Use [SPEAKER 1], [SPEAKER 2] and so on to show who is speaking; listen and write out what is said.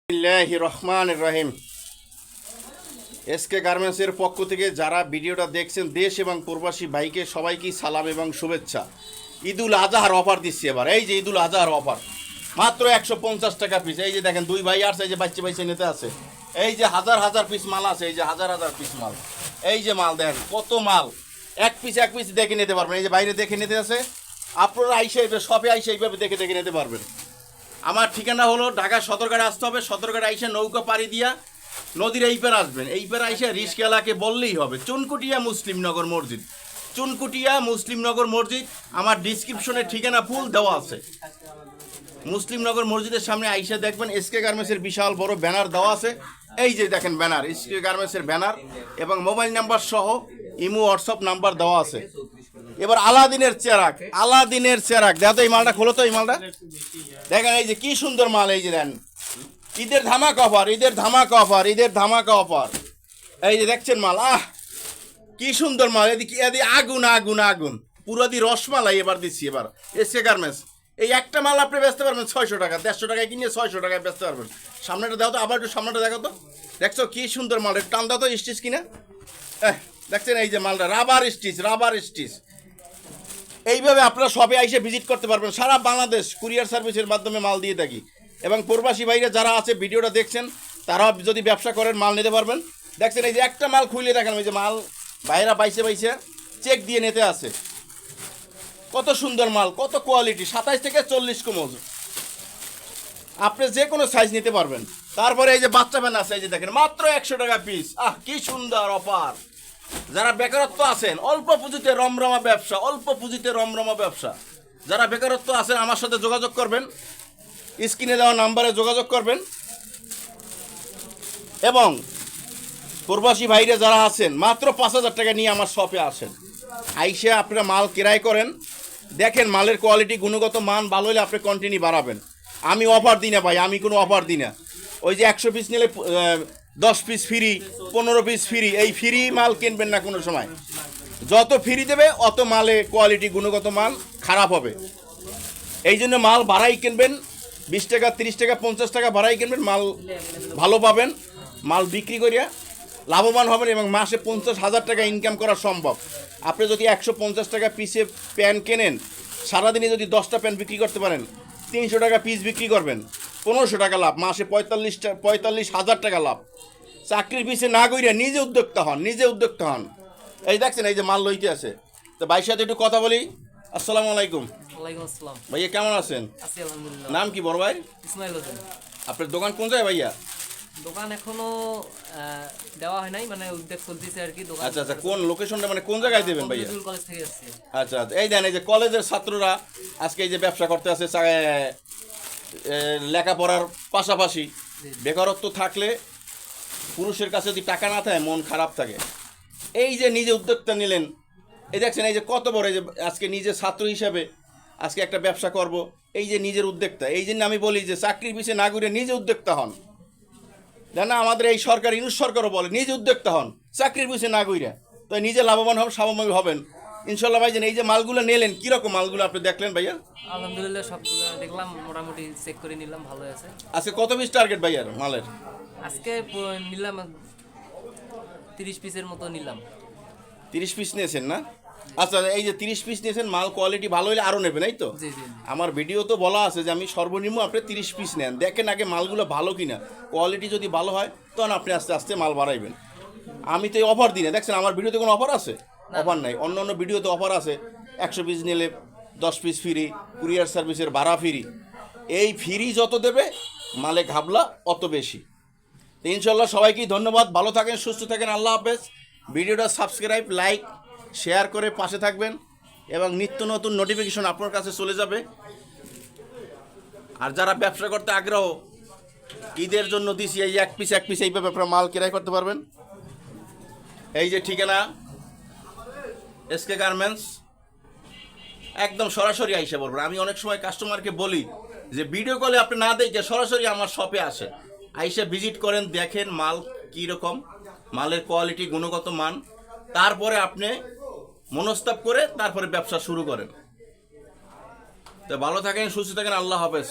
[SPEAKER 1] বিসমিল্লাহির রহমানির রহিম। এসকে গার্মেন্টসের পক্ষ থেকে যারা ভিডিওটা দেখছেন দেশ এবং প্রবাসী ভাইকে সবাইকে সালাম এবং শুভেচ্ছা। ঈদুল আজহার অফার দিচ্ছি এবার। এই যে ঈদুল আজহার অফার মাত্র 150 টাকা পিস। এই যে দেখেন দুই ভাই আসছে, এই যে বাচ্চা বাইচে নিতে আছে, এই যে হাজার হাজার পিস মাল আছে, এই যে হাজার হাজার পিস মাল, এই যে মাল দেখেন কত মাল, এক পিস দেখে নিতে পারবেন। এই যে বাইরে দেখে নিতে আছে, আপনারা আইসে শপে আইসে এইভাবে দেখে দেখে নিতে পারবেন। আমার ঠিকানা হলো ঢাকা সদরঘাটে আসতে হবে। সদরঘাটে আইসে নৌকা পাড়ি দিয়া নদীর এই পার আসবেন। এই পার আইসে রিস্কেলাকে বললেই হবে চুনকুটিয়া মুসলিমনগর মসজিদ, চুনকুটিয়া মুসলিমনগর মসজিদ। আমার ডিসক্রিপশনে ঠিকানা ফুল দেওয়া আছে। মুসলিমনগর মসজিদের সামনে আইসা দেখবেন এসকে গার্মেন্টসের বিশাল বড় ব্যানার দেওয়া আছে। এই যে দেখেন ব্যানার, এসকে গার্মেন্টসের ব্যানার এবং মোবাইল নাম্বার সহ ইমো হোয়াটসঅ্যাপ নাম্বার দেওয়া আছে। এবার আলাদিনের চেরাক দেখো তো, এই মালটা খোলো তো, এই মালটা দেখেন, এই যে কি সুন্দর মাল। এই যে দেন ঈদের ধামাকা অফার, ঈদের ধামাকা অফার। এই যে দেখছেন মাল, কি সুন্দর মাল। এদিকে আগুন আগুন আগুন, পুরো দি রসমালাই এবার দিচ্ছি। এবার এসকে গার্মেন্টস এই একটা মাল আপনি বেচতে পারবেন 600 টাকা, 150 টাকায় কিনে 600 টাকায় বেচতে পারবেন। সামনেটা দেখো তো, আবার একটু সামনেটা দেখো তো, দেখছো কি সুন্দর মাল। টান দাও তো স্টিচ কিনা, দেখছেন এই যে মালটা রাবার স্টিচ। এইভাবে আপনারা শপে আইসে ভিজিট করতে পারবেন। সারা বাংলাদেশ কুরিয়ার সার্ভিসের মাধ্যমে মাল দিয়ে থাকি। এবং প্রবাসী ভাইরা যারা আছে ভিডিওটা দেখছেন, তারাও যদি ব্যবসা করেন মাল নিতে পারবেন। দেখছেন এই যে একটা মাল খুলে দেখেন, ওই যে মাল ভাইরা বাইসে চেক দিয়ে নিতে আছে। কত সুন্দর মাল, কত কোয়ালিটি, 27 থেকে 40 কমজ, আপনি যে কোনো সাইজ নিতে পারবেন। তারপরে এই যে বাচ্চা প্যান আছে, এই যে দেখেন মাত্র 100 টাকা পিস। কি সুন্দর অফার। যারা বেকারত্ব আছেন, অল্প পুঁজিতে রমরমা ব্যবসা, যারা বেকারত্ব আছেন আমার সাথে যোগাযোগ করবেন, স্ক্রিনে দেওয়া নাম্বারে যোগাযোগ করবেন। এবং প্রবাসী ভাইরা যারা আছেন মাত্র 5000 টাকা নিয়ে আমার শপে আসেন। আইসে আপনারা মাল ক্রয় করেন, দেখেন মালের কোয়ালিটি গুণগত মান ভালো হলে আপনি কন্টিনিউ বাড়াবেন। আমি অফার দিই না ভাই, আমি কোনো অফার দিই না। ওই যে 100 পিস নিলে 10 পিস ফ্রি, 15 পিস ফ্রি, এই ফ্রি মাল কিনবেন না কোনো সময়। যত ফ্রি দেবে অত মালে কোয়ালিটি গুণগত মান খারাপ হবে। এই জন্য মাল ভাড়াই কিনবেন, 20 টাকা 30 টাকা 50 টাকা ভাড়াই কিনবেন, মাল ভালো পাবেন। মাল বিক্রি করিয়া লাভবান হবেন এবং মাসে 50,000 টাকা ইনকাম করা সম্ভব। আপনি যদি 150 টাকা পিসে প্যান কেনেন, সারাদিনে যদি 10টা প্যান বিক্রি করতে পারেন, 300 টাকা পিস বিক্রি করবেন, 1500 টাকা লাভ, মাসে 45,000 টাকা লাভ। চাকরির পিছিয়ে না কইরা নিজে উদ্যোক্তা হন। এই দেখছেন এই যে মাল লইতে আছে। তো ভাইয়ের সাথে একটু কথা বলি। আসসালামু আলাইকুম।
[SPEAKER 2] ওয়ালাইকুম আসসালাম।
[SPEAKER 1] ভাইয়া কেমন আছেন?
[SPEAKER 2] আছি আলহামদুলিল্লাহ।
[SPEAKER 1] নাম কি বড় ভাই?
[SPEAKER 2] ইসমাইল হোসেন।
[SPEAKER 1] আপনার দোকান কোন জায়গায় ভাইয়া?
[SPEAKER 2] দোকান এখনো দেওয়া হয় নাই, মানে উদ্যোগ চলতেছে আর কি। দোকান
[SPEAKER 1] আচ্ছা, কোন লোকেশনটা, মানে কোন জায়গায় দেবেন ভাইয়া?
[SPEAKER 2] কলেজ থেকে আসছে।
[SPEAKER 1] আচ্ছা, এই দেন এই যে কলেজের ছাত্ররা আজকে এই যে ব্যবসা করতে আছে, লেখাপড়ার পাশাপাশি। বেকারত্ব থাকলে পুরুষের কাছে যদি টাকা না থাকে মন খারাপ থাকে। এই যে নিজে উদ্যোক্তা নিলেন, এই দেখছেন এই যে কত বড়, এই যে আজকে নিজে ছাত্র হিসাবে আজকে একটা ব্যবসা করব, এই যে নিজের উদ্যোক্তা। এই জন্য আমি বলি যে চাকরির পিছিয়ে না ঘুরে নিজে উদ্যোক্তা হন। জানা আমাদের এই সরকার, ইউনুস সরকারও বলে নিজে উদ্যোক্তা হন, চাকরির পিছিয়ে না ঘুরে, তো নিজে লাভবান হবেন, স্বাবলম্বী হবেন ইনশাল্লাহ। ভাইজান এই যে মালগুলো নিলেন, কিরকম মালগুলো আপনি দেখলেন ভাইয়া?
[SPEAKER 2] আলহামদুলিল্লাহ সবগুলো দেখলাম, মোটামুটি চেক করে নিলাম, ভালো আছে।
[SPEAKER 1] আজকে কত পিস টার্গেট ভাইয়ার মালের?
[SPEAKER 2] আজকে নিলাম 30 পিসের মতো নিলাম।
[SPEAKER 1] 30 পিস নিয়েছেন না? আচ্ছা, এই যে 30 পিস নিয়েছেন, মাল কোয়ালিটি ভালো হলে আরও নেবেন, এই তো?
[SPEAKER 2] জি।
[SPEAKER 1] আমার ভিডিও তো বলা আছে যে আমি সর্বনিম্ন আপনি 30 পিস নেন, দেখেন আগে মালগুলো ভালো কিনা। কোয়ালিটি যদি ভালো হয় তখন আপনি আস্তে আস্তে মাল বাড়াইবেন। আমি তো অফার দিই না, দেখছেন আমার ভিডিওতে কোনো অফার আছে? অফার নাই। অন্য ভিডিওতে অফার আছে, 100 পিস নিলে 10 পিস ফ্রি, কুরিয়ার সার্ভিসের ভাড়া ফ্রি। এই ফ্রি যত দেবে মালে ঘাবলা অত বেশি। ইনশাল্লাহ সবাইকেই ধন্যবাদ। ভালো থাকেন, সুস্থ থাকেন, আল্লাহ হাফেজ। ভিডিওটা সাবস্ক্রাইব, লাইক, শেয়ার করে পাশে থাকবেন এবং নিত্য নতুন নোটিফিকেশন আপনার কাছে চলে যাবে। আর যারা ব্যবসা করতে আগ্রহ, ঈদের জন্য দিছি এই এক পিস এইভাবে আপনারা মাল ক্রয় করতে পারবেন। এই যে ঠিকানা এসকে গার্মেন্টস, একদম সরাসরি আইসা বলবেন। আমি অনেক সময় কাস্টমারকে বলি যে ভিডিও কলে আপনি না দেখে সরাসরি আমার শপে আসেন, আইসা ভিজিট করেন, দেখেন মাল কীরকম, মালের কোয়ালিটি গুণগত মান, তারপরে আপনি মনস্তাপ করে তারপরে ব্যবসা শুরু করেন। তো ভালো থাকেন, সুস্থ থাকেন, আল্লাহ হাফেজ।